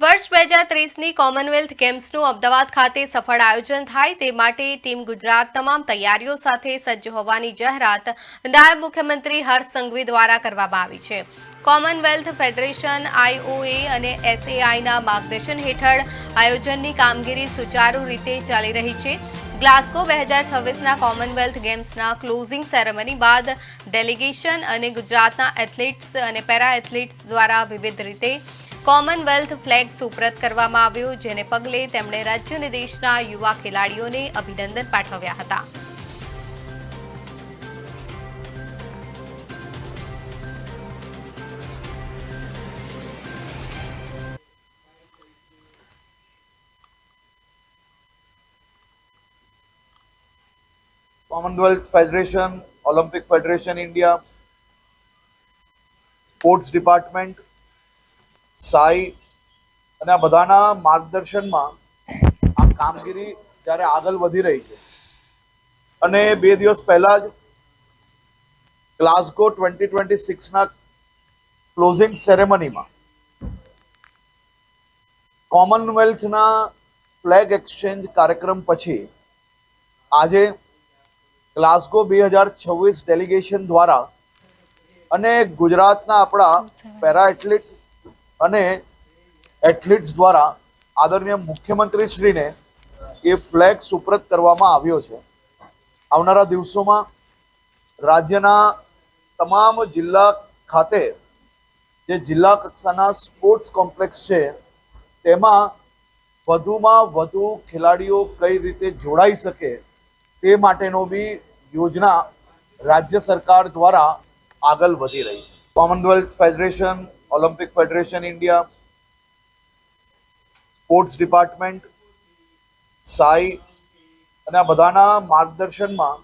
વર્ષ 2030ની કોમનવેલ્થ ગેમ્સનું અમદાવાદ ખાતે સફળ આયોજન થાય તે માટે ટીમ ગુજરાત તમામ તૈયારીઓ સાથે સજ્જ હોવાની જાહેરાત નાયબ મુખ્યમંત્રી હર્ષ સંઘવી દ્વારા કરવામાં આવી છે। કોમનવેલ્થ ફેડરેશન આઈઓએ અને એસએઆઈના માર્ગદર્શન હેઠળ આયોજનની કામગીરી સુચારુ રીતે ચાલી રહી છે। ગ્લાસ્ગો 2026ના કોમનવેલ્થ ગેમ્સના ક્લોઝિંગ સેરેમની બાદ ડેલિગેશન અને ગુજરાતના એથ્લેટ્સ અને પેરા એથ્લેટ્સ દ્વારા વિવિધ રીતે કોમનવેલ્થ ફ્લેગ સુપ્રત કરવામાં આવ્યો, જેને પગલે તેમણે રાજ્ય અને દેશના યુવા ખેલાડીઓને અભિનંદન પાઠવ્યા હતા। Commonwealth Federation, Olympic Federation India, sports department, SAI અને આ બધાના માર્ગદર્શનમાં આ કામગીરી જ્યારે આગળ વધી રહી છે અને 2 દિવસ પહેલા જ ગ્લાસ્ગો 2026ના ક્લોઝિંગ સેરેમનીમાં કોમનવેલ્થના ફ્લેગ એક્સચેન્જ કાર્યક્રમ પછી આજે ગ્લાસ્ગો 2026 ડેલિગેશન દ્વારા અને ગુજરાતના આપણા પેરા એથ્લીટ અને એથ્લીટ્સ દ્વારા આદરણીય મુખ્યમંત્રીશ્રીને એ ફ્લેગ સુપ્રત કરવામાં આવ્યો છે। આવનારા દિવસોમાં રાજ્યના તમામ જિલ્લા ખાતે જે જિલ્લા કક્ષાના સ્પોર્ટ્સ કોમ્પ્લેક્સ છે તેમાં વધુમાં વધુ ખેલાડીઓ કઈ રીતે જોડાઈ શકે તે માટેનો બી યોજના રાજ્ય સરકાર દ્વારા આગળ વધી રહી છે। Commonwealth Federation, Olympic Federation India, sports department, SAI અને આ બધાના માર્ગદર્શનમાં